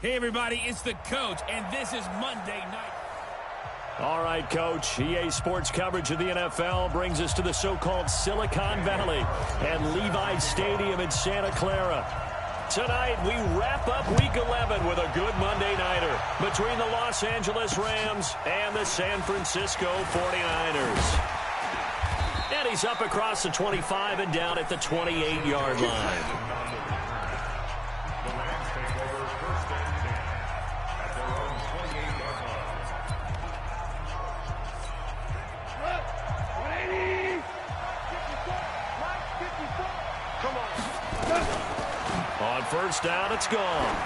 Hey, everybody, it's the coach, and this is Monday Night. All right, Coach. EA Sports coverage of the NFL brings us to the so-called Silicon Valley and Levi Stadium in Santa Clara. Tonight, we wrap up Week 11 with a good Monday Nighter between the Los Angeles Rams and the San Francisco 49ers. And he's up across the 25 and down at the 28-yard line. On first down, it's gone.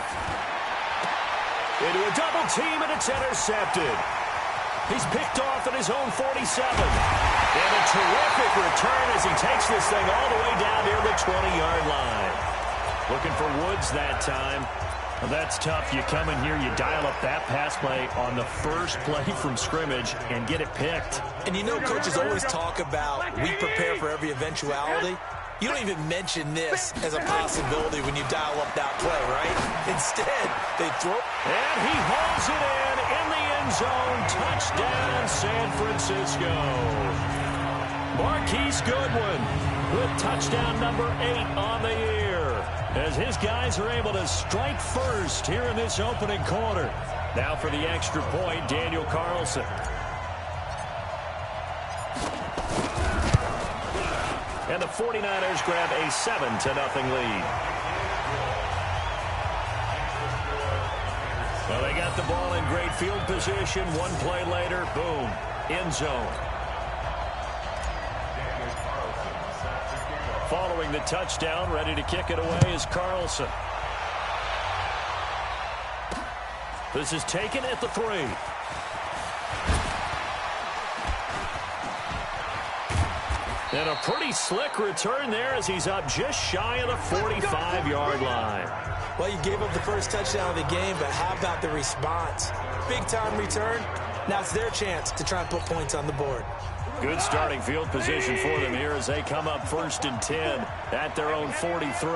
Into a double team, and it's intercepted. He's picked off at his own 47. And a terrific return as he takes this thing all the way down near the 20-yard line. Looking for Woods that time. Well, that's tough. You come in here, you dial up that pass play on the first play from scrimmage and get it picked. And you know, coaches always talk about we prepare for every eventuality. You don't even mention this as a possibility when you dial up that play, right? Instead, they throw. And he hauls it in the end zone. Touchdown, San Francisco. Marquise Goodwin with touchdown number 8 on the year, as his guys are able to strike first here in this opening quarter. Now for the extra point, Daniel Carlson. And the 49ers grab a 7-0 lead. Well, they got the ball in great field position. One play later, boom, end zone. Following the touchdown, ready to kick it away is Carlson. This is taken at the 3. And a pretty slick return there as he's up just shy of the 45-yard line. Well, you gave up the first touchdown of the game, but how about the response? Big-time return. Now it's their chance to try and put points on the board. Good starting field position for them here as they come up 1st and 10 at their own 43.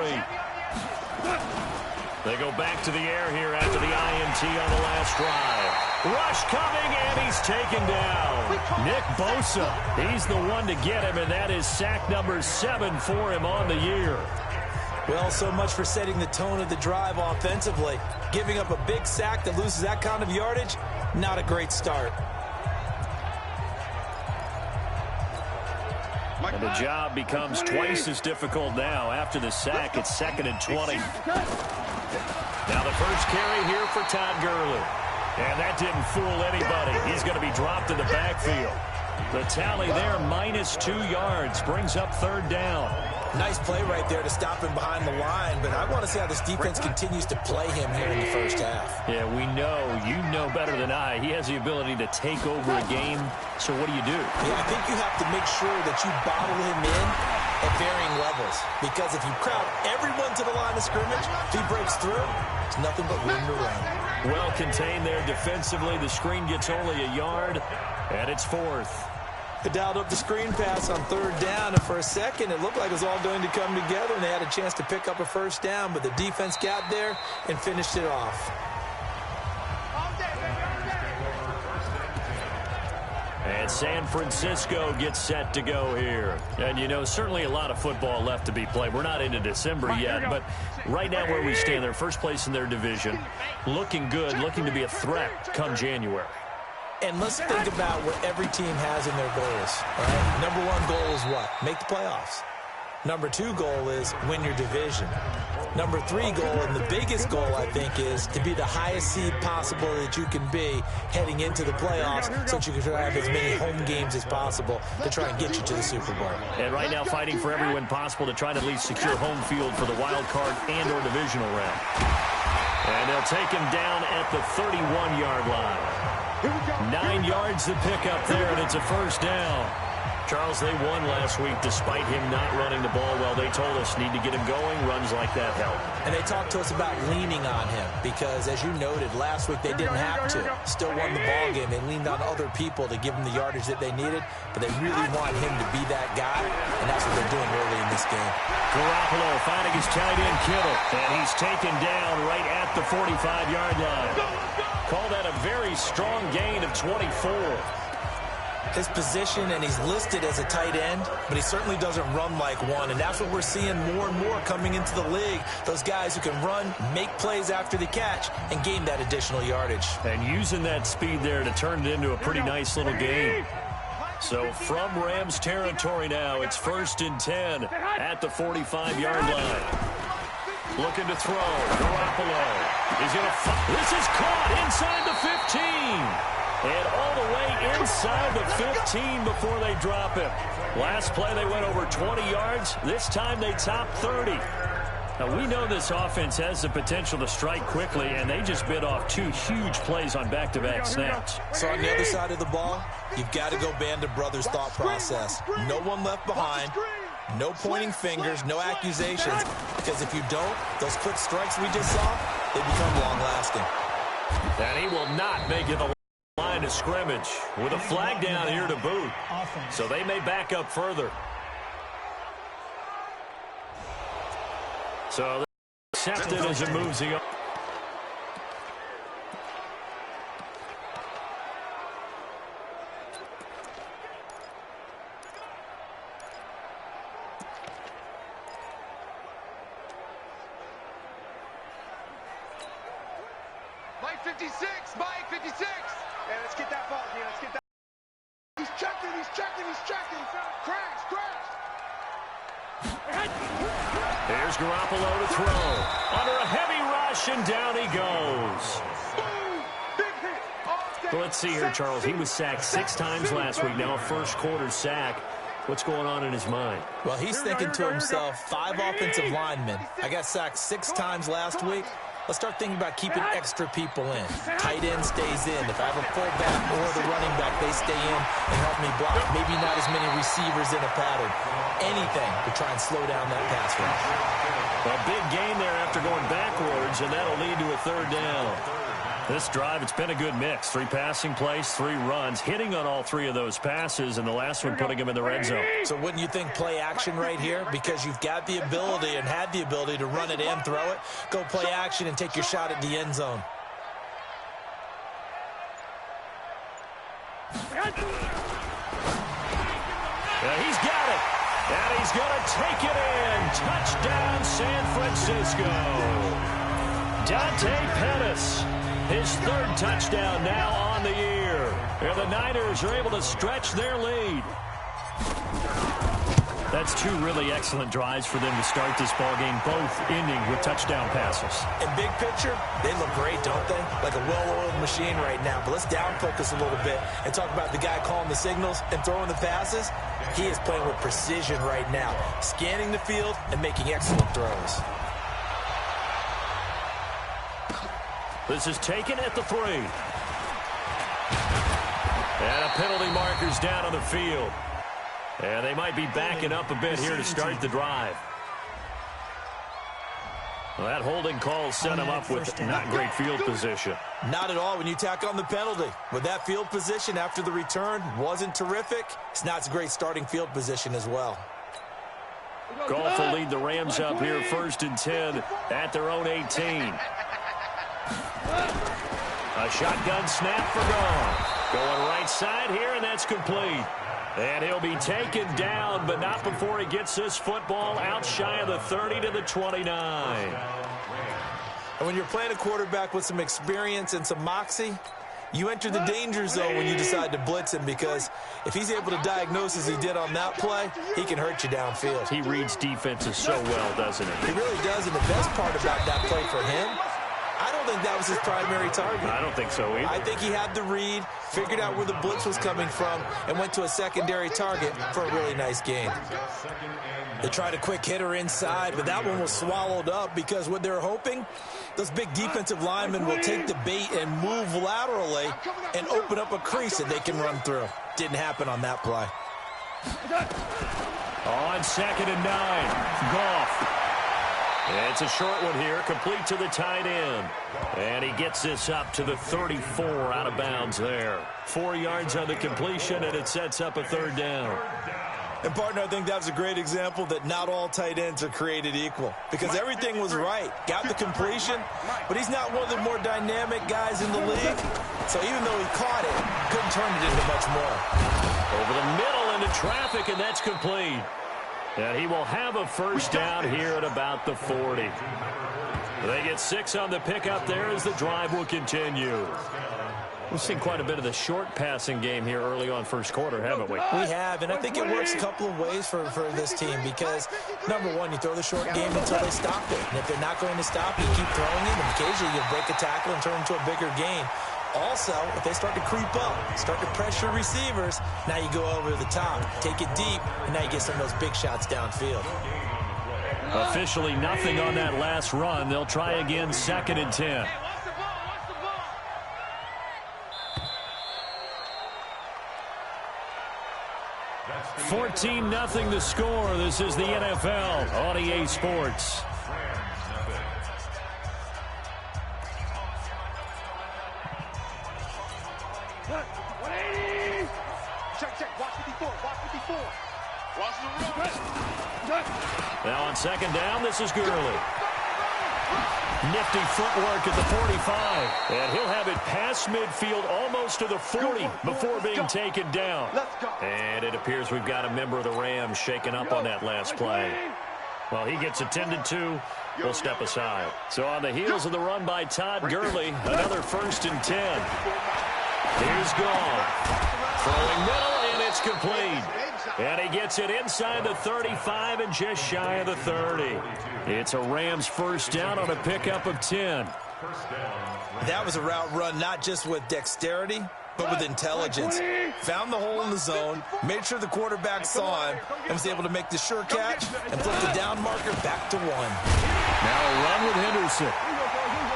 They go back to the air here after the INT on the last drive. Rush coming, and he's taken down. Nick Bosa, he's the one to get him, and that is sack number 7 for him on the year. Well, so much for setting the tone of the drive offensively. Giving up a big sack that loses that kind of yardage, not a great start. And the job becomes twice as difficult now. After the sack, it's 2nd and 20. Now the first carry here for Todd Gurley. And that didn't fool anybody. He's going to be dropped in the backfield. The tally there, -2 yards, brings up 3rd down. Nice play right there to stop him behind the line, but I want to see how this defense continues to play him here in the first half. Yeah, we know. You know better than I. He has the ability to take over a game, so what do? Yeah, I think you have to make sure that you bottle him in at varying levels, because if you crowd everyone to the line of scrimmage, if he breaks through, it's nothing but room to run. Well contained there defensively. The screen gets only a yard, and it's 4th. They dialed up the screen pass on 3rd down, and for a second it looked like it was all going to come together, and they had a chance to pick up a first down, but the defense got there and finished it off. And San Francisco gets set to go here. And, you know, certainly a lot of football left to be played. We're not into December yet, but right now where we stand, they're first place in their division, looking good, looking to be a threat come January. And let's think about what every team has in their goals. All right? Number 1 goal is what? Make the playoffs. Number 2 goal is win your division. Number 3 goal, and the biggest goal, I think, is to be the highest seed possible that you can be heading into the playoffs so that you can have as many home games as possible to try and get you to the Super Bowl. And right now fighting for every win possible to try to at least secure home field for the wild card and or divisional round. And they'll take him down at the 31-yard line. 9 yards to pick up there, and it's a first down. Charles, they won last week despite him not running the ball well. They told us need to get him going. Runs like that help. And they talked to us about leaning on him because, as you noted, last week they didn't have to. Still won the ball game. They leaned on other people to give them the yardage that they needed, but they really want him to be that guy, and that's what they're doing early in this game. Garoppolo finding his tight end, Kittle, and he's taken down right at the 45-yard line. Call that a very strong gain of 24. His position, and he's listed as a tight end, but he certainly doesn't run like one, and that's what we're seeing more and more coming into the league. Those guys who can run, make plays after the catch, and gain that additional yardage. And using that speed there to turn it into a pretty nice little game. So from Rams territory now, it's 1st and 10 at the 45-yard line. Looking to throw. Garoppolo is going to... This is caught inside the 15. And all the way inside the 15 before they drop him. Last play, they went over 20 yards. This time, they topped 30. Now, we know this offense has the potential to strike quickly, and they just bit off 2 huge plays on back-to-back snaps. So on the other side of the ball, you've got to go Band of Brothers thought process. No one left behind. No pointing fingers, no accusations. Because if you don't, those quick strikes we just saw, they become long-lasting. And he will not make it the line of scrimmage with a flag down here to boot. So they may back up further. So accepted as it moves the... Mike 56, Mike 56. Yeah, let's get that ball, yeah, let's get that. He's checking, he's checking, he's checking. Crash, crash. Here's Garoppolo to throw. Under a heavy rush, and down he goes. Boom! Big hit. Well, let's see here, Charles. He was sacked 6 times last week. Now a first-quarter sack. What's going on in his mind? Well, he's thinking to himself, 5 offensive linemen. I got sacked 6 times last week. Let's start thinking about keeping extra people in. Tight end stays in. If I have a fullback or the running back, they stay in and help me block. Maybe not as many receivers in a pattern. Anything to try and slow down that pass rush. A big gain there after going backwards, and that'll lead to a 3rd down. This drive, it's been a good mix. 3 passing plays, 3 runs, hitting on all 3 of those passes, and the last one putting him in the red zone. So wouldn't you think play action right here? Because you've got the ability and had the ability to run it and throw it. Go play action and take your shot at the end zone. Yeah, he's got it. And he's going to take it in. Touchdown, San Francisco. Dante Pettis. His 3rd touchdown now on the year. And the Niners are able to stretch their lead. That's 2 really excellent drives for them to start this ballgame, both ending with touchdown passes. In big picture, they look great, don't they? Like a well-oiled machine right now. But let's down focus a little bit and talk about the guy calling the signals and throwing the passes. He is playing with precision right now, scanning the field and making excellent throws. This is taken at the 3. And a penalty marker's down on the field. And they might be backing up a bit here to start the drive. Well, that holding call set him up with not great field position. Not at all when you tack on the penalty. With that field position after the return wasn't terrific. It's not a great starting field position as well. Goff will lead the Rams up here 1st and 10 at their own 18. A shotgun snap for Goff. Going right side here, and that's complete. And he'll be taken down, but not before he gets this football out shy of the 30 to the 29. And when you're playing a quarterback with some experience and some moxie, you enter the danger zone when you decide to blitz him, because if he's able to diagnose as he did on that play, he can hurt you downfield. He reads defenses so well, doesn't he? He really does, and the best part about that play for him, I don't think that was his primary target. I don't think so either. I think he had the read, figured out where the blitz was coming from, and went to a secondary target for a really nice gain. They tried a quick hitter inside, but that one was swallowed up because what they're hoping, those big defensive linemen will take the bait and move laterally and open up a crease that they can run through. Didn't happen on that play. On 2nd and 9, Goff. It's a short one here, complete to the tight end. And he gets this up to the 34 out of bounds there. 4 yards on the completion, and it sets up a 3rd down. And, partner, I think that's a great example that not all tight ends are created equal. Because everything was right. Got the completion, but he's not one of the more dynamic guys in the league. So even though he caught it, couldn't turn it into much more. Over the middle into traffic, and that's complete. And he will have a 1st down here at about the 40. They get 6 on the pickup there as the drive will continue. We've seen quite a bit of the short passing game here early on 1st quarter, haven't we? We have, and I think it works a couple of ways for this team because, number one, you throw the short game until they stop it. And if they're not going to stop it, you keep throwing it, and occasionally you'll break a tackle and turn it into a bigger gain. Also, if they start to creep up, start to pressure receivers, now you go over the top, take it deep, and now you get some of those big shots downfield. Officially nothing on that last run. They'll try again 2nd and 10. 14-0 the score. This is the NFL on EA Sports. Now on 2nd down, this is Gurley. Nifty footwork at the 45. And he'll have it past midfield almost to the 40 before being taken down. And it appears we've got a member of the Rams shaken up on that last play. Well, he gets attended to. We'll step aside. So on the heels of the run by Todd Gurley, another 1st and 10. Here's Goff. Throwing middle, and it's complete. And he gets it inside the 35 and just shy of the 30. It's a Rams 1st down on a pickup of 10. That was a route run not just with dexterity, but with intelligence. Found the hole in the zone, made sure the quarterback saw him, and was able to make the sure catch and flip the down marker back to 1. Now a run with Henderson.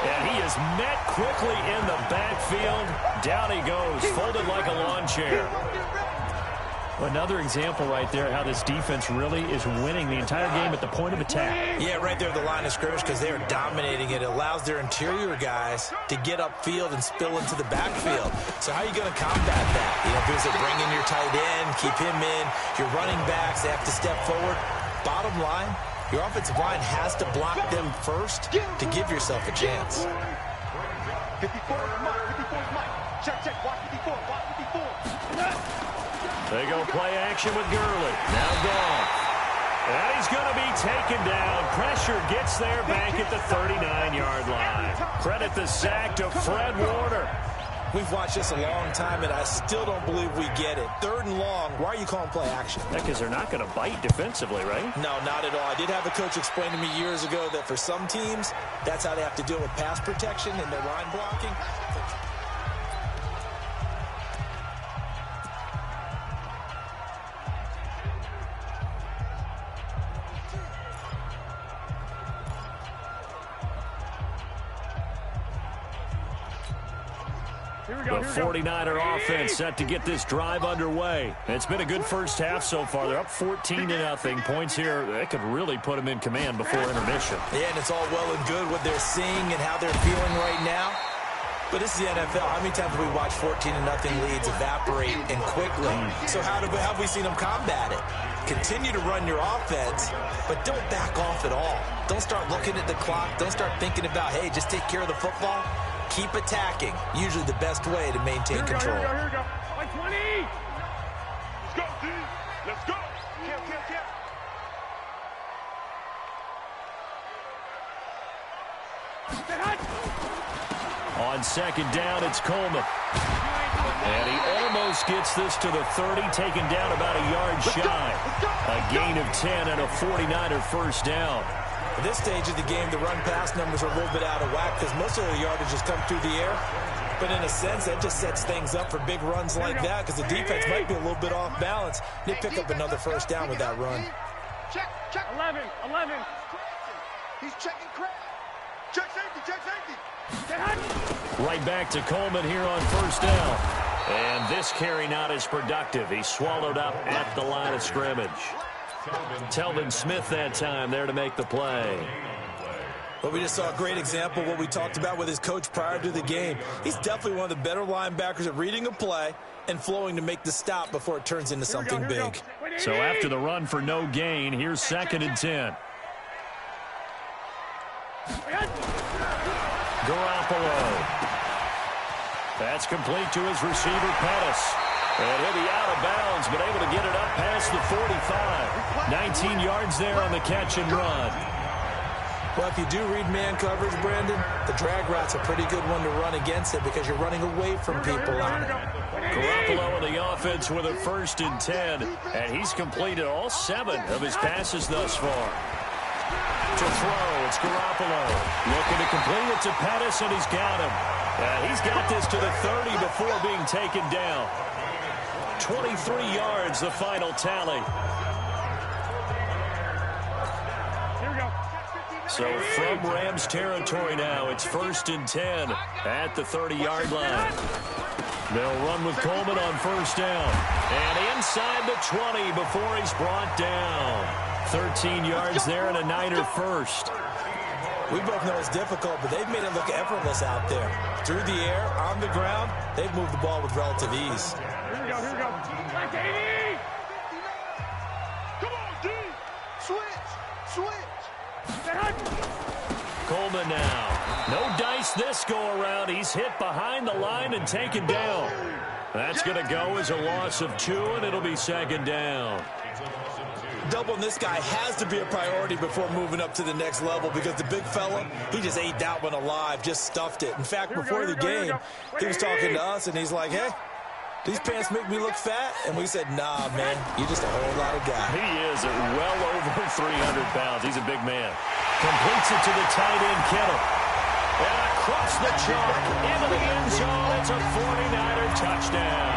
And he is met quickly in the backfield. Down he goes, folded like a lawn chair. Another example right there how this defense really is winning the entire game at the point of attack. Yeah, right there at the line of scrimmage because they are dominating it. It allows their interior guys to get upfield and spill into the backfield. So how are you going to combat that? You know, there's a bring in your tight end, keep him in. Your running backs, they have to step forward. Bottom line, your offensive line has to block them first to give yourself a chance. 54 is Mike. 54 is Mike. Check, watch 54, watch 54. They go play action with Gurley. Now Goff. And he's going to be taken down. Pressure gets there back at the 39-yard line. Credit the sack to Fred Warner. We've watched this a long time, and I still don't believe we get it. 3rd and long, why are you calling play action? Because they're not going to bite defensively, right? No, not at all. I did have a coach explain to me years ago that for some teams, that's how they have to deal with pass protection and their line blocking. The 49er offense set to get this drive underway. It's been a good 1st half so far. They're up 14-0. Points here, they could really put them in command before intermission. Yeah, and it's all well and good what they're seeing and how they're feeling right now. But this is the NFL. How many times have we watched 14-0 leads evaporate and quickly? So how have we seen them combat it? Continue to run your offense, but don't back off at all. Don't start looking at the clock. Don't start thinking about, hey, just take care of the football. Keep attacking. Usually the best way to maintain control. Here we go. Like 20. Let's go, dude. Let's go. Kill. On 2nd down, it's Coleman. And he almost gets this to the 30, taken down about a yard shy. A gain of 10 and a 49er 1st down. At this stage of the game, the run-pass numbers are a little bit out of whack because most of the yardage has come through the air. But in a sense, that just sets things up for big runs like that because the defense might be a little bit off balance. They pick up another 1st down with that run. Check. 11. He's checking crack. Check safety. Right back to Coleman here on 1st down. And this carry not as productive. He swallowed up at the line of scrimmage. Telvin Smith that time there to make the play. Well, we just saw a great example of what we talked about with his coach prior to the game. He's definitely one of the better linebackers at reading a play and flowing to make the stop before it turns into something big. So after the run for no gain, here's 2nd and 10. Garoppolo. That's complete to his receiver, Pettis. And he'll be out of bounds, but able to get it up past the 45. 19 yards there on the catch and run. Well, if you do read man coverage, Brandon, the drag route's a pretty good one to run against it because you're running away from people on it. Garoppolo in the offense with a 1st and 10, and he's completed all 7 of his passes thus far. To throw, it's Garoppolo. Looking to complete it to Pettis, and he's got him. And he's got this to the 30 before being taken down. 23 yards, the final tally. So from Rams territory now, it's 1st and 10 at the 30-yard line. They'll run with Coleman on 1st down. And inside the 20 before he's brought down. 13 yards there and a Niner first. We both know it's difficult, but they've made it look effortless out there. Through the air, on the ground, they've moved the ball with relative ease. Here we go, here we go. Back to 80. Come on, D. Switch. Coleman now. No dice this go-around. He's hit behind the line and taken down. That's going to go as a loss of 2, and it'll be 2nd down. Doubling this guy has to be a priority before moving up to the next level because the big fella, he just ate that one alive, just stuffed it. In fact, before the game, he was talking to us, and he's like, hey, these pants make me look fat? And we said, nah, man, you're just a whole lot of guy. He is at well over 300 pounds. He's a big man. Completes it to the tight end, Kittle. And across the chalk, into the end zone. It's a 49er touchdown.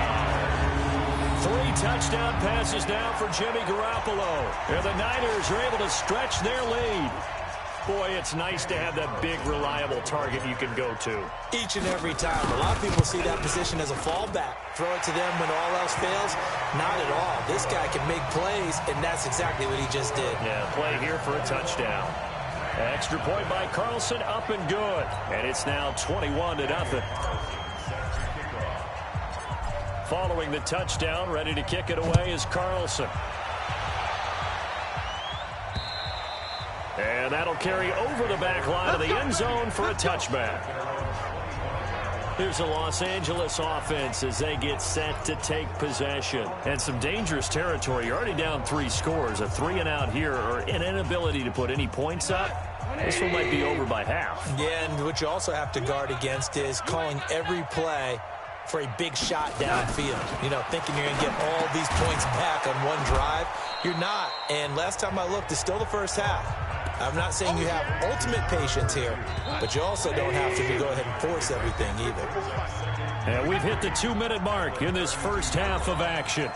3 touchdown passes now for Jimmy Garoppolo. And the Niners are able to stretch their lead. Boy, it's nice to have that big, reliable target you can go to. Each and every time. A lot of people see that position as a fallback. Throw it to them when all else fails. Not at all. This guy can make plays, and that's exactly what he just did. Yeah, play here for a touchdown. Extra point by Carlson, up and good. And it's now 21-0. Following the touchdown, ready to kick it away is Carlson. And that'll carry over the back line of the end zone for a touchback. Here's the Los Angeles offense as they get set to take possession. And some dangerous territory. You're already down 3 scores. A 3-and-out here or an inability to put any points up. This one might be over by half. Yeah, and what you also have to guard against is calling every play for a big shot downfield. You know, thinking you're going to get all these points back on one drive. You're not. And last time I looked, it's still the first half. I'm not saying you have ultimate patience here, but you also don't have to go ahead and force everything either. And we've hit the 2-minute mark in this first half of action.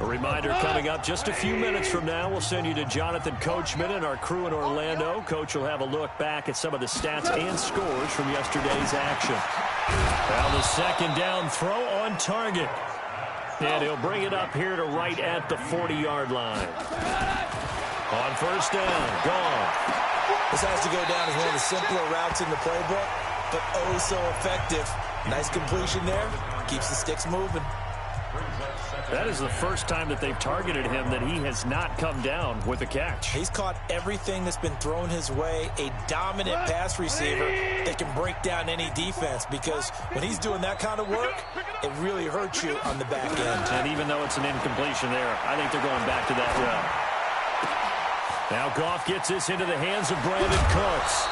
A reminder coming up just a few minutes from now. We'll send you to Jonathan Coachman and our crew in Orlando. Coach will have a look back at some of the stats and scores from yesterday's action. Now the 2nd down throw on target. And he'll bring it up here to right at the 40-yard line. On 1st down, gone. This has to go down as one of the simpler routes in the playbook, but oh so effective. Nice completion there. Keeps the sticks moving. That is the first time that they've targeted him that he has not come down with a catch. He's caught everything that's been thrown his way. A dominant pass receiver that can break down any defense, because when he's doing that kind of work, it really hurts you on the back end. And even though it's an incompletion there, I think they're going back to that route. Now Goff gets this into the hands of Brandon Cooks.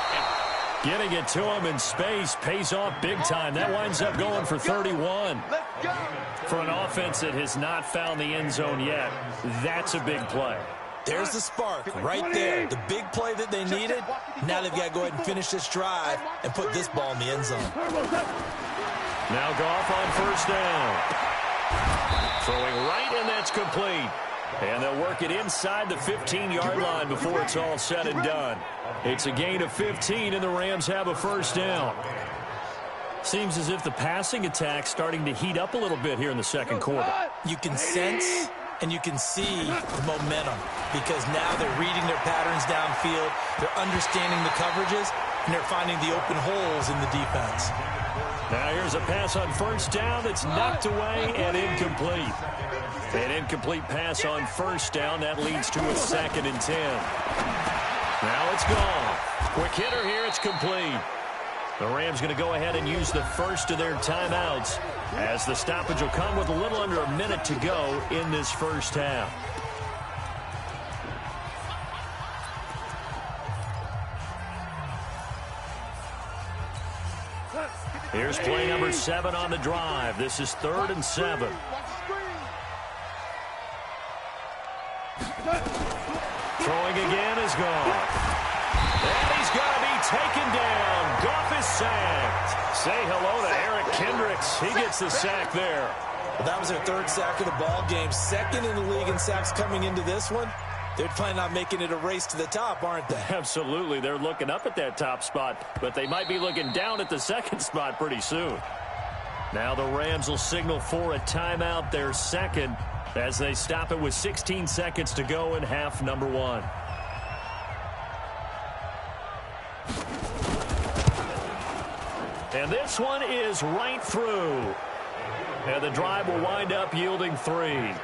Getting it to him in space pays off big time. That winds up going for 31. For an offense that has not found the end zone yet, that's a big play. There's the spark right there. The big play that they needed. Now they've got to go ahead and finish this drive and put this ball in the end zone. Now Goff on 1st down. Throwing right, and that's complete. And they'll work it inside the 15-yard line before it's all said and done. It's a gain of 15, and the Rams have a 1st down. Seems as if the passing attack's starting to heat up a little bit here in the second quarter. You can sense and you can see the momentum because now they're reading their patterns downfield, they're understanding the coverages, and they're finding the open holes in the defense. Now here's a pass on first down that's knocked away and incomplete. An incomplete pass on first down. That leads to a 2nd and 10. Now it's gone. Quick hitter here. It's complete. The Rams going to go ahead and use the first of their timeouts as the stoppage will come with a little under a minute to go in this first half. Here's play number 7 on the drive. This is 3rd and 7. Throwing again is gone. And he's going to be taken down. Goff is sacked. Say hello to Eric Kendricks. He gets the sack there. Well, that was their 3rd sack of the ball game. 2nd in the league in sacks coming into this one. They're planning on making it a race to the top, aren't they? Absolutely. They're looking up at that top spot, but they might be looking down at the 2nd spot pretty soon. Now the Rams will signal for a timeout, their 2nd, as they stop it with 16 seconds to go in half number 1. And this one is right through. And the drive will wind up yielding 3.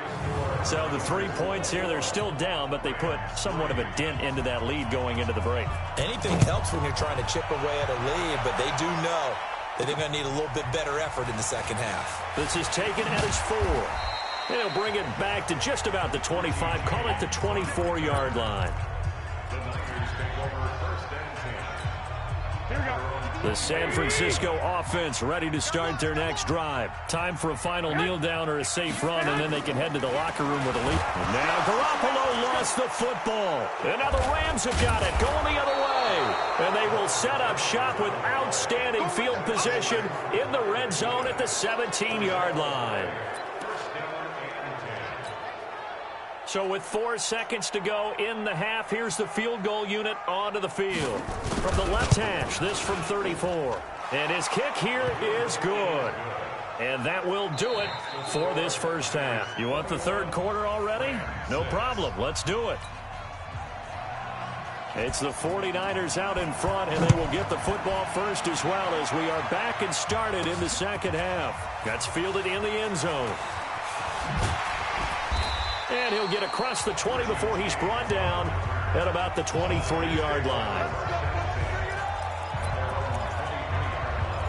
So the 3 points here, they're still down, but they put somewhat of a dent into that lead going into the break. Anything helps when you're trying to chip away at a lead, but they do know that they're going to need a little bit better effort in the second half. This is taken at his 4. And he'll bring it back to just about the 25, call it the 24-yard line. Here we go. The San Francisco offense ready to start their next drive. Time for a final kneel down or a safe run, and then they can head to the locker room with a lead. And now Garoppolo lost the football. And now the Rams have got it, going the other way. And they will set up shop with outstanding field position in the red zone at the 17-yard line. So with 4 seconds to go in the half, here's the field goal unit onto the field. From the left hash, this from 34. And his kick here is good. And that will do it for this first half. You want the third quarter already? No problem. Let's do it. It's the 49ers out in front, and they will get the football first as well as we are back and started in the second half. That's fielded in the end zone. And he'll get across the 20 before he's brought down at about the 23-yard line.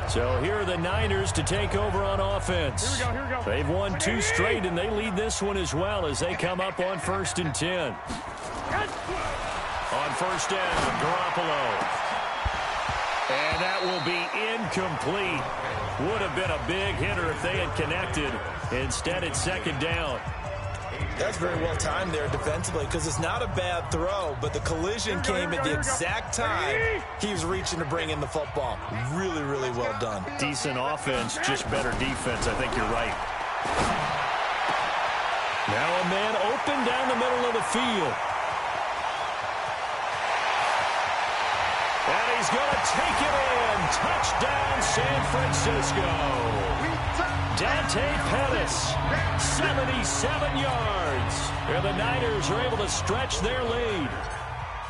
So here are the Niners to take over on offense. Here we go. They've won 2 straight, and they lead this one as well as they come up on 1st and 10. On first down, Garoppolo. And that will be incomplete. Would have been a big hitter if they had connected. Instead, it's 2nd down. That's very well timed there defensively because it's not a bad throw, but the collision came at the exact time he was reaching to bring in the football. Really, really well done. Decent offense, just better defense. I think you're right. Now a man open down the middle of the field. And he's going to take it in. Touchdown, San Francisco. Dante Pettis, 77 yards. And the Niners are able to stretch their lead.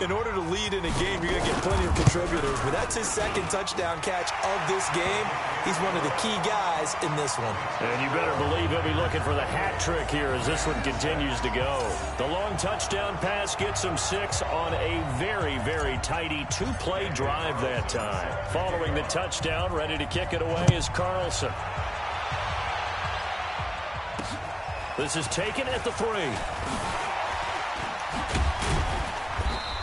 In order to lead in a game, you're going to get plenty of contributors, but that's his 2nd touchdown catch of this game. He's one of the key guys in this one. And you better believe he'll be looking for the hat trick here as this one continues to go. The long touchdown pass gets him 6 on a very, very tidy 2-play drive that time. Following the touchdown, ready to kick it away is Carlson. This is taken at the 3.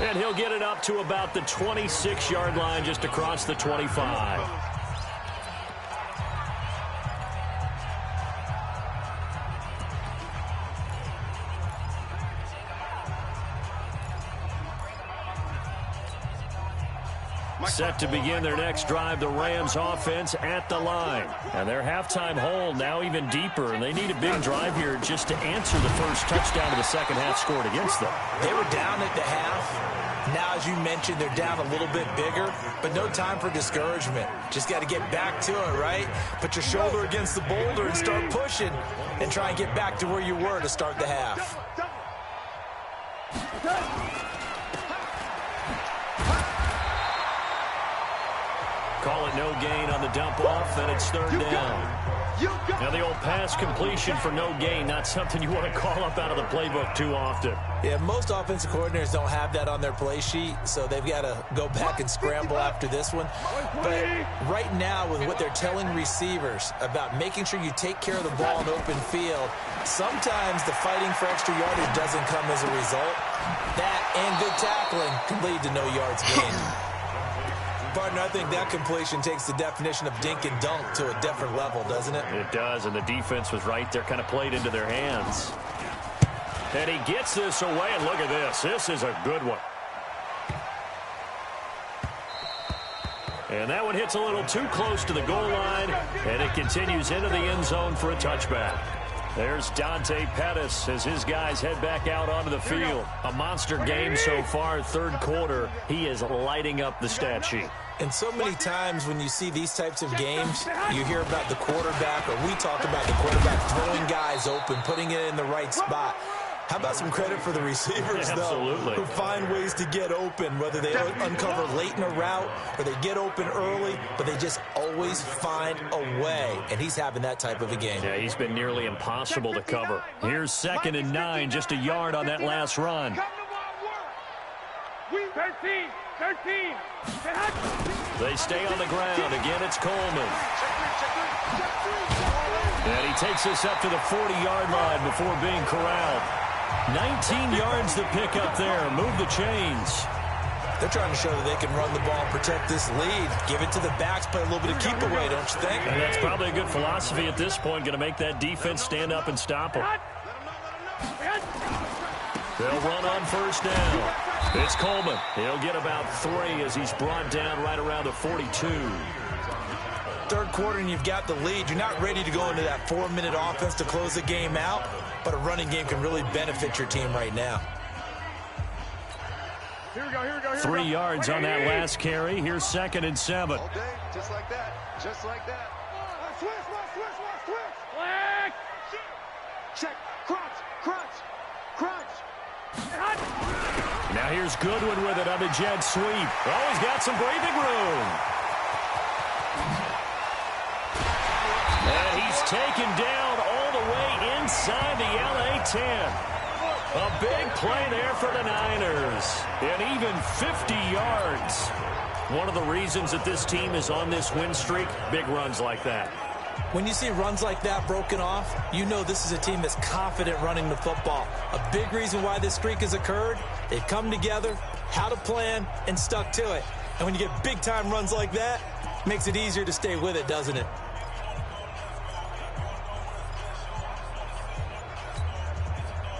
And he'll get it up to about the 26-yard line just across the 25. Set to begin their next drive, the Rams offense at the line. And their halftime hole now even deeper, and they need a big drive here just to answer the first touchdown of the second half scored against them. They were down at the half. Now, as you mentioned, they're down a little bit bigger, but no time for discouragement. Just got to get back to it, right? Put your shoulder against the boulder and start pushing and try and get back to where you were to start the half. Call it no gain on the dump off, and it's third down. Now the old pass completion for no gain, not something you want to call up out of the playbook too often. Yeah, most offensive coordinators don't have that on their play sheet, so they've got to go back and scramble after this one. But right now, with what they're telling receivers about making sure you take care of the ball in open field, sometimes the fighting for extra yardage doesn't come as a result. That and good tackling can lead to no yards gained. Partner, I think that completion takes the definition of dink and dunk to a different level, doesn't it? It does, and the defense was right there, kind of played into their hands. And he gets this away, and look at this. This is a good one. And that one hits a little too close to the goal line, and it continues into the end zone for a touchback. There's Dante Pettis as his guys head back out onto the field. A monster game so far, third quarter. He is lighting up the stat sheet. And so many times when you see these types of games, you hear about the quarterback, or we talk about the quarterback throwing guys open, putting it in the right spot. How about some credit for the receivers, though, who find ways to get open, whether they uncover late in a route or they get open early, but they just always find a way, and he's having that type of a game. Yeah, he's been nearly impossible to cover. Here's 2nd and 9, just a yard on that last run. 13. They stay on the ground. Again, it's Coleman. And he takes this up to the 40-yard line before being corralled. 19 yards to pick up there. Move the chains. They're trying to show that they can run the ball, protect this lead, give it to the backs, play a little bit of keep away, don't you think? And that's probably a good philosophy at this point, going to make that defense stand up and stop them. They'll run on first down. It's Coleman. He'll get about 3 as he's brought down right around the 42. Third quarter and you've got the lead. You're not ready to go into that 4-minute offense to close the game out, but a running game can really benefit your team right now. Here we go. 3 yards on that last carry. Here's 2nd and 7. All day, just like that. Switch. Check. Crunch. Now here's Goodwin with it on the jet sweep. Oh, he's got some breathing room. And he's taken down all the way inside the LA 10. A big play there for the Niners. And even 50 yards. One of the reasons that this team is on this win streak, big runs like that. When you see runs like that broken off, you know this is a team that's confident running the football. A big reason why this streak has occurred, they've come together, had a plan, and stuck to it. And when you get big-time runs like that, it makes it easier to stay with it, doesn't it?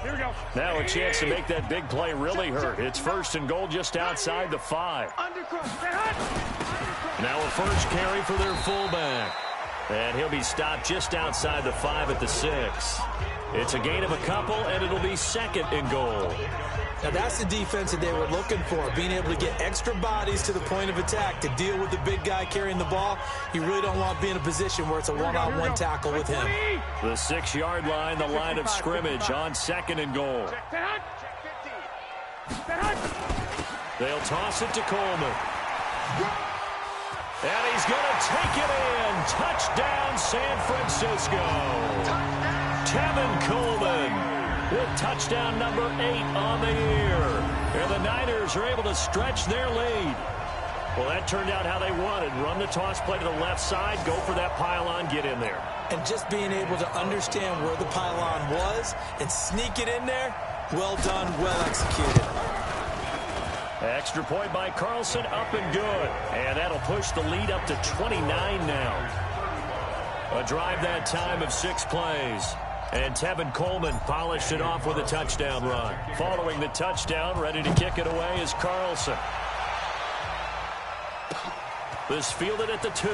Here we go. Now a chance to make that big play really hurt. It's 1st and goal just outside the 5. Now a first carry for their fullback. And he'll be stopped just outside the 5 at the 6. It's a gain of a couple, and it'll be 2nd and goal. Now that's the defense that they were looking for, being able to get extra bodies to the point of attack to deal with the big guy carrying the ball. You really don't want to be in a position where it's a one-on-one tackle with him. The 6-yard line, the line of scrimmage on 2nd and goal. They'll toss it to Coleman. And he's going to take it in. Touchdown, San Francisco. Tevin Coleman with touchdown number 8 on the year. And the Niners are able to stretch their lead. Well, that turned out how they wanted. Run the toss play to the left side, go for that pylon, get in there. And just being able to understand where the pylon was and sneak it in there, well done, well executed. Extra point by Carlson, up and good. And that'll push the lead up to 29 now. A drive that time of 6 plays. And Tevin Coleman polished it off with a touchdown run. Following the touchdown, ready to kick it away is Carlson. This fielded at the 2.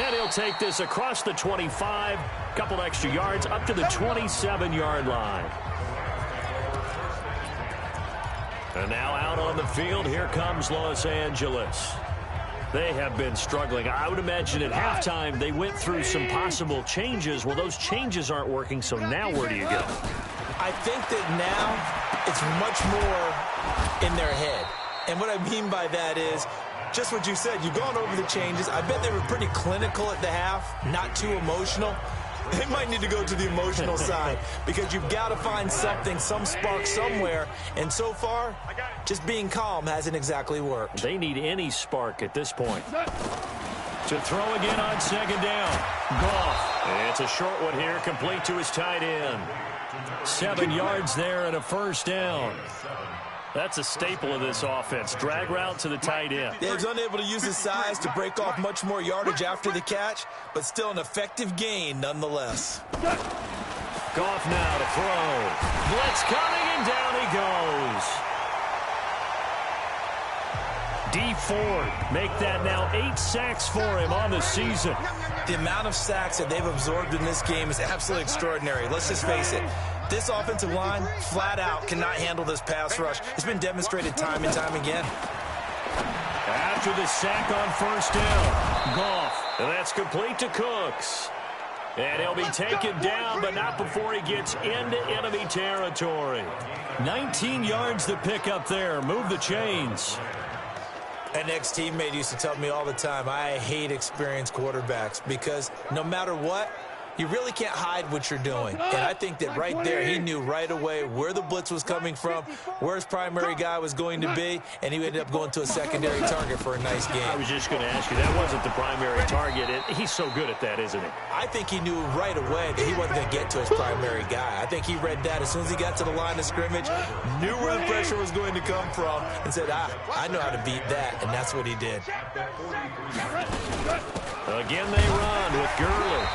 And he'll take this across the 25. Couple extra yards up to the 27-yard line. And now out on the field, here comes Los Angeles. They have been struggling. I would imagine at halftime they went through some possible changes. Well, those changes aren't working, so now where do you go? I think that now it's much more in their head. And what I mean by that is just what you said. You've gone over the changes. I bet they were pretty clinical at the half, not too emotional. They might need to go to the emotional side because you've got to find something, some spark somewhere. And so far, just being calm hasn't exactly worked. They need any spark at this point. To throw again on second down. Goff. It's a short one here, complete to his tight end. 7 yards there and a first down. That's a staple of this offense. Drag route to the tight end. Yeah, he was unable to use his size to break off much more yardage after the catch, but still an effective gain nonetheless. Goff now to throw. Blitz coming, and down he goes. D Ford make that now 8 sacks for him on the season. The amount of sacks that they've absorbed in this game is absolutely extraordinary. Let's just face it. This offensive line, flat out, cannot handle this pass rush. It's been demonstrated time and time again. After the sack on first down, Goff. And that's complete to Cooks. And he'll be taken down, but not before he gets into enemy territory. 19 yards to pick up there. Move the chains. An ex-teammate used to tell me all the time, I hate experienced quarterbacks because no matter what, you really can't hide what you're doing. And I think that right there, he knew right away where the blitz was coming from, where his primary guy was going to be, and he ended up going to a secondary target for a nice game. I was just going to ask you, that wasn't the primary target. He's so good at that, isn't he? I think he knew right away that he wasn't going to get to his primary guy. I think he read that as soon as he got to the line of scrimmage, knew where the pressure was going to come from, and said, I know how to beat that, and that's what he did. Again, they run with Gurley.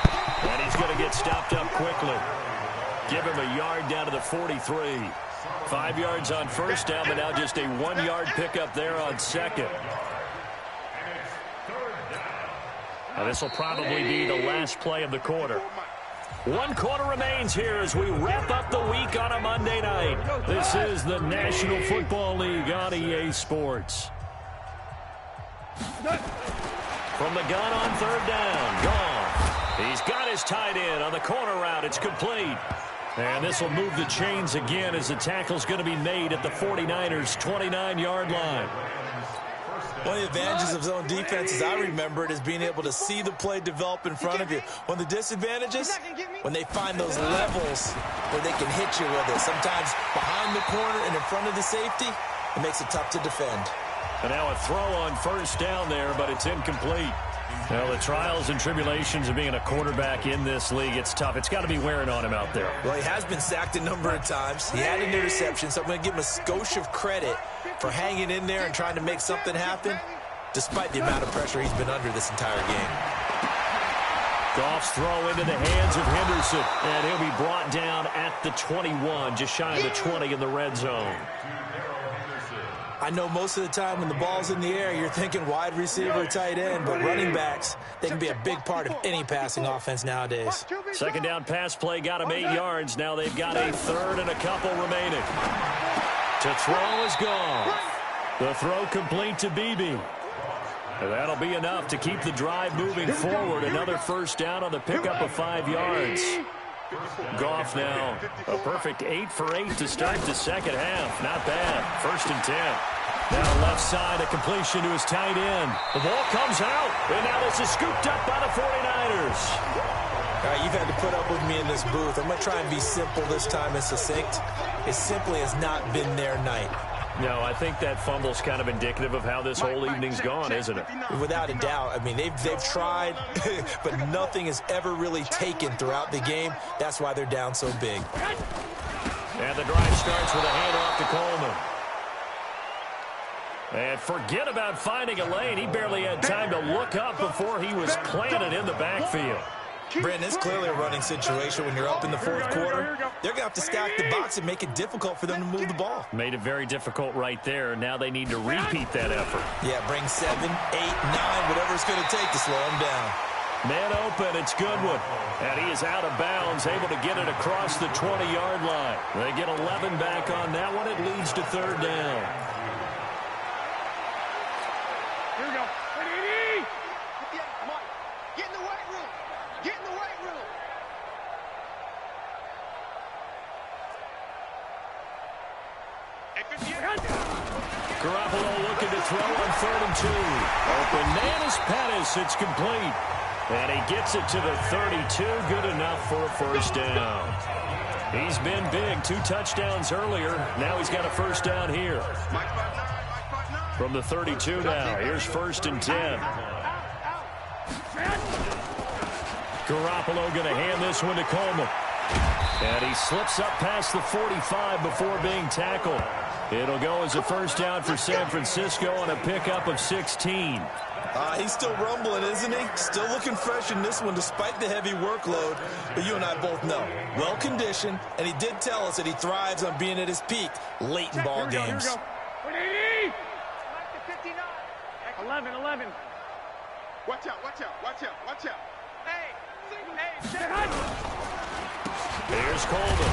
And he's going to get stopped up quickly. Give him a yard down to the 43. 5 yards on first down, but now just a 1-yard pickup there on second. Now this will probably be the last play of the quarter. 1 quarter remains here as we wrap up the week on a Monday night. This is the National Football League on EA Sports. From the gun on third down, gone. He's got his tight end on the corner route. It's complete. And this will move the chains again as the tackle's going to be made at the 49ers' 29-yard line. One of the advantages of zone defense, as I remember it, is being able to see the play develop in front of you. One of the disadvantages, when they find those levels where they can hit you with it. Sometimes behind the corner and in front of the safety, it makes it tough to defend. And now a throw on first down there, but it's incomplete. Well, the trials and tribulations of being a quarterback in this league, it's tough. It's got to be wearing on him out there. Well, he has been sacked a number of times. He had an interception, so I'm going to give him a skosh of credit for hanging in there and trying to make something happen, despite the amount of pressure he's been under this entire game. Goff's throw into the hands of Henderson, and he'll be brought down at the 21, just shy of the 20 in the red zone. I know most of the time when the ball's in the air, you're thinking wide receiver, tight end, but running backs, they can be a big part of any passing offense nowadays. Second down pass play got him 8 yards. Now they've got a third and a couple remaining. To throw is gone. The throw complete to Beebe. That'll be enough to keep the drive moving forward. Another first down on the pickup of 5 yards. Goff now a perfect 8 for 8 to start the second half. Not bad. 1st and 10. Now left side, a completion to his tight end. The ball comes out, and now this is scooped up by the 49ers. All right, you've had to put up with me in this booth. I'm going to try and be simple this time and succinct. It simply has not been their night. No, I think that fumble's kind of indicative of how this whole evening's gone, isn't it? Without a doubt. I mean, they've tried, but nothing has ever really taken throughout the game. That's why they're down so big. And the drive starts with a handoff to Coleman. And forget about finding a lane. He barely had time to look up before he was planted in the backfield. Brandon, it's clearly a running situation when you're up in the 4th quarter. They're going to have to stack the box and make it difficult for them to move the ball. Made it very difficult right there. Now they need to repeat that effort. Yeah, bring 7, 8, 9, whatever it's going to take to slow them down. Man open, it's Goodwin. And he is out of bounds, able to get it across the 20-yard line. They get 11 back on that one. It leads to third down. Here we go. Come on. Get in the weight room. Get in the weight room. Garoppolo looking to throw on 3rd and 2. Open man is Pettis. It's complete. And he gets it to the 32. Good enough for a first down. He's been big. 2 touchdowns earlier. Now he's got a first down here. From the 32 now. Here's 1st and 10. Garoppolo going to hand this one to Coleman. And he slips up past the 45 before being tackled. It'll go as a first down for San Francisco on a pickup of 16. He's still rumbling, isn't he? Still looking fresh in this one despite the heavy workload. But you and I both know, well-conditioned, and he did tell us that he thrives on being at his peak late in ball games. 11. Watch out. Here's Coleman.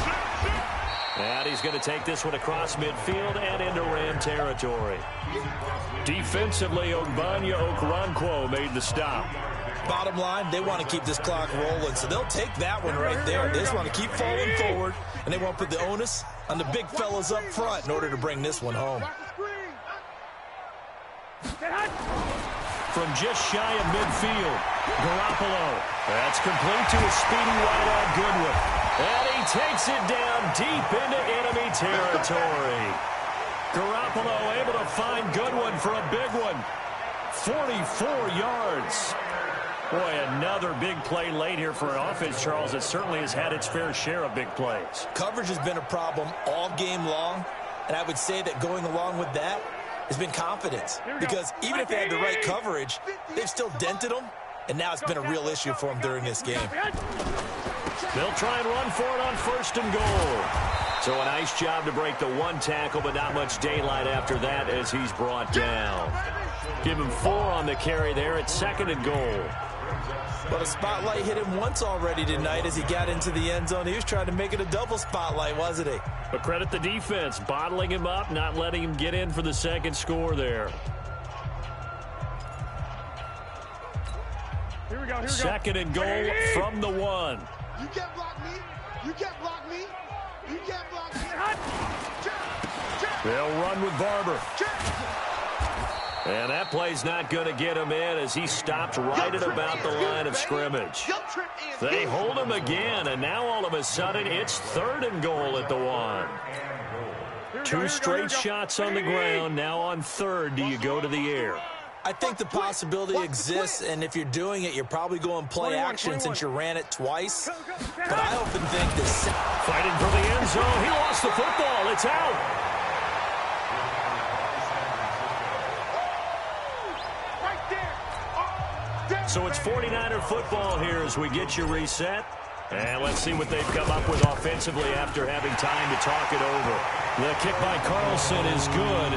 And he's going to take this one across midfield and into Ram territory. Defensively, Ogbonnia made the stop. Bottom line, they want to keep this clock rolling, so they'll take that one right there. They just want to keep falling forward, and they want to put the onus on the big fellas up front in order to bring this one home. From just shy of midfield, Garoppolo. That's complete to a speedy wideout Goodwin. And he takes it down deep into enemy territory. Garoppolo able to find Goodwin for a big one. 44 yards. Boy, another big play late here for an offense, Charles, that certainly has had its fair share of big plays. Coverage has been a problem all game long, and I would say that going along with that has been confidence. Because even if they had the right coverage, they've still dented them, and now it's been a real issue for them during this game. They'll try and run for it on 1st and goal. So a nice job to break the 1 tackle, but not much daylight after that as he's brought down. Give him 4 on the carry there at 2nd and goal. But a spotlight hit him once already tonight as he got into the end zone. He was trying to make it a double spotlight, wasn't he? But credit the defense, bottling him up, not letting him get in for the 2nd score there. Here we go. 2nd and goal from the 1. You can't block me. You can't block me. They'll run with Barber. And that play's not going to get him in as he stopped right at about the line of scrimmage. They hold him again, and now all of a sudden it's 3rd and goal at the 1. 2 straight shots on the ground. Now on 3rd, do you go to the air? I think the possibility exists, and if you're doing it, you're probably going play action since you ran it twice. But I often think this... Fighting for the end zone. He lost the football. It's out. So it's 49er football here as we get you reset. And let's see what they've come up with offensively after having time to talk it over. The kick by Carlson is good.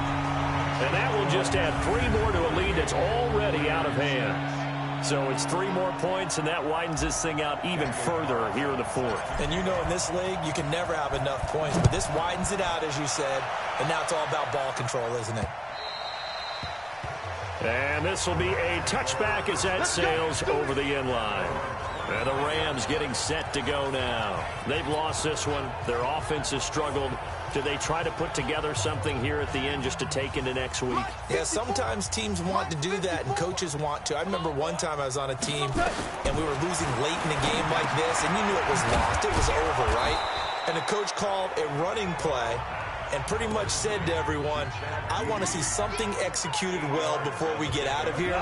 And that will just add 3 more to a lead that's already out of hand. So it's 3 more points, and that widens this thing out even further here in the 4th. And you know in this league, you can never have enough points. But this widens it out, as you said. And now it's all about ball control, isn't it? And this will be a touchback as that sails over the end line. And the Rams getting set to go now. They've lost this one. Their offense has struggled. Do they try to put together something here at the end just to take into next week? Yeah, sometimes teams want to do that and coaches want to. I remember one time I was on a team and we were losing late in a game like this, and you knew it was lost. It was over, right? And the coach called a running play and pretty much said to everyone, I want to see something executed well before we get out of here.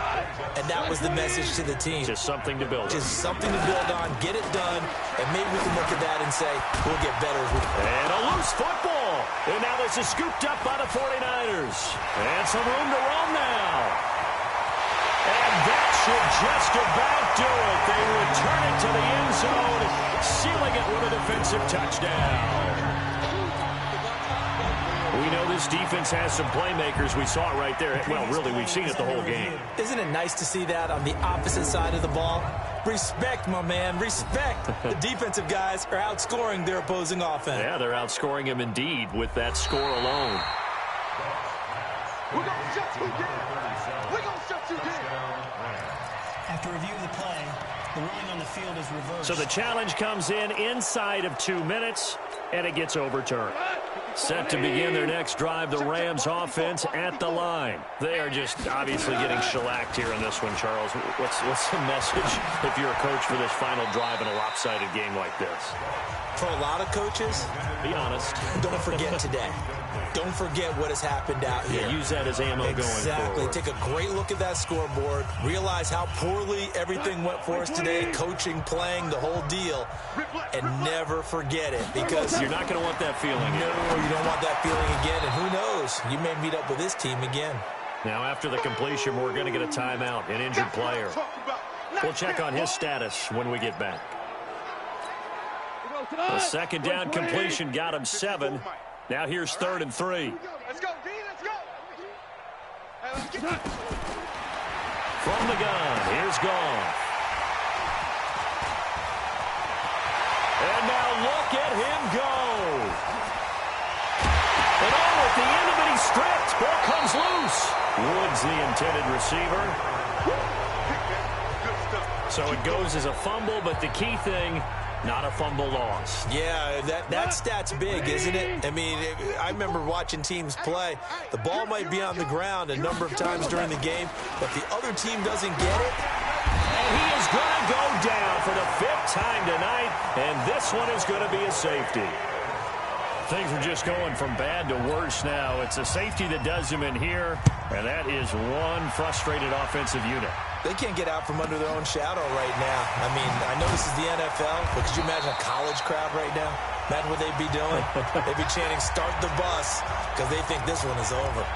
And that was the message to the team. Just something to build on. Just something to build on, get it done, and maybe we can look at that and say, we'll get better. And a loose football. And now this is scooped up by the 49ers. And some room to roam now. And that should just about do it. They return it to the end zone, sealing it with a defensive touchdown. We know this defense has some playmakers. We saw it right there. Well, really, we've seen it the whole game. Isn't it nice to see that on the opposite side of the ball? Respect, my man, respect. The defensive guys are outscoring their opposing offense. Yeah, they're outscoring him indeed with that score alone. We're going to shut you down. We're going to shut you down. After review of the play, the ruling on the field is reversed. So the challenge comes in inside of 2 minutes, and it gets overturned. Set to begin their next drive, the Rams offense at the line. They are just obviously getting shellacked here in this one, Charles. What's the message if you're a coach for this final drive in a lopsided game like this? For a lot of coaches, Be honest. don't forget today. Don't forget what has happened out here. Yeah, use that as ammo going forward. Exactly. Take a great look at that scoreboard. Realize how poorly everything went for us today. Coaching, playing, the whole deal. And never forget it. Because You're not going to want that feeling. no, you don't want that feeling again. And who knows? You may meet up with this team again. Now, after the completion, we're going to get a timeout, an injured player. We'll check on his status when we get back. A second down completion got him 7. Now here's 3rd and 3. Let's go, D. Let's go. Hey, let's get that. From the gun, here's Goff. And now look at him go. And oh, at the end of it, he's stripped. Ball comes loose. Woods, the intended receiver. So it goes as a fumble, but the key thing, not a fumble loss. Yeah, that stat's big, isn't it? I mean, I remember watching teams play. The ball might be on the ground a number of times during the game, but the other team doesn't get it. And he is going to go down for the 5th time tonight, and this one is going to be a safety. Things are just going from bad to worse now. It's a safety that does him in here, and that is one frustrated offensive unit. They can't get out from under their own shadow right now. I mean, I know this is the NFL, but could you imagine a college crowd right now? Imagine what they'd be doing. They'd be chanting, "Start the bus," because they think this one is over.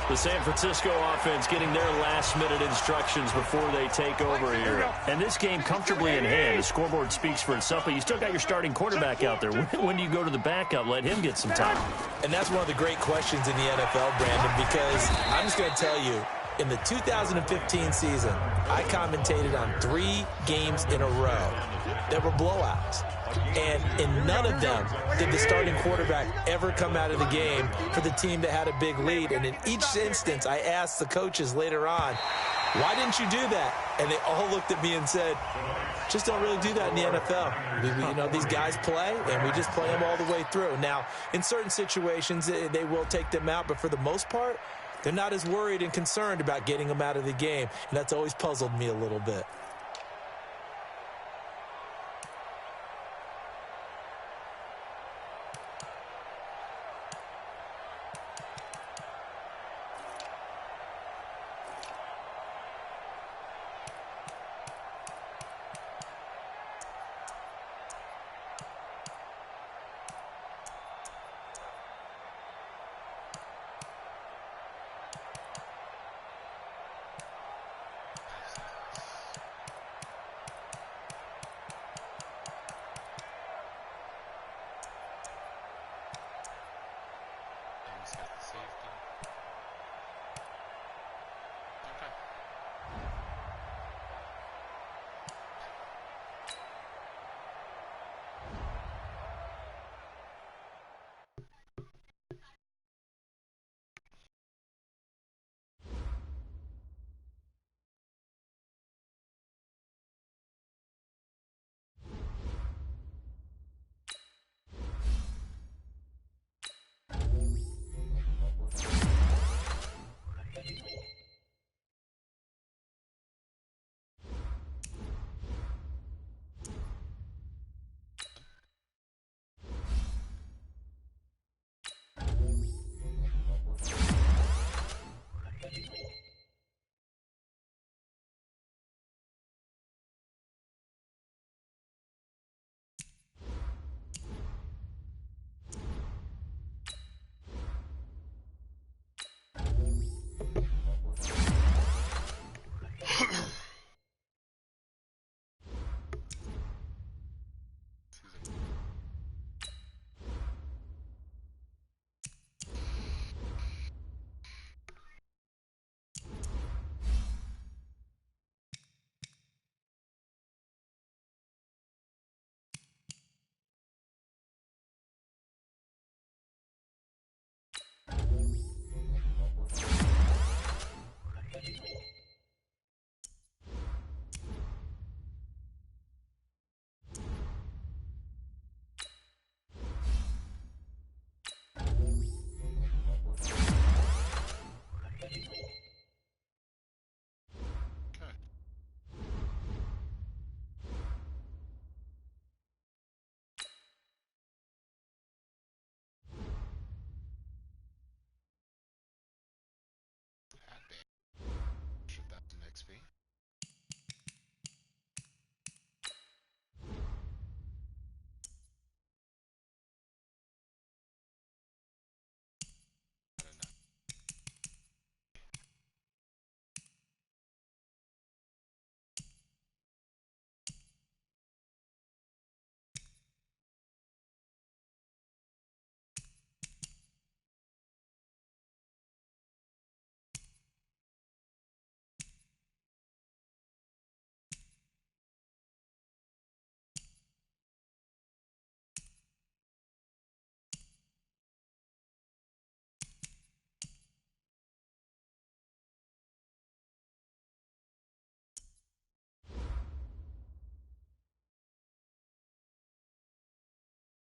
The San Francisco offense getting their last-minute instructions before they take over here. And this game comfortably in hand. The scoreboard speaks for itself, but you still got your starting quarterback out there. When do you go to the backup? Let him get some time. And that's one of the great questions in the NFL, Brandon, because I'm just going to tell you, in the 2015 season, I commentated on 3 games in a row that were blowouts. And in none of them did the starting quarterback ever come out of the game for the team that had a big lead. And in each instance, I asked the coaches later on, why didn't you do that? And they all looked at me and said, just don't really do that in the NFL. You know, these guys play, and we just play them all the way through. Now, in certain situations, they will take them out, but for the most part, they're not as worried and concerned about getting them out of the game. And that's always puzzled me a little bit.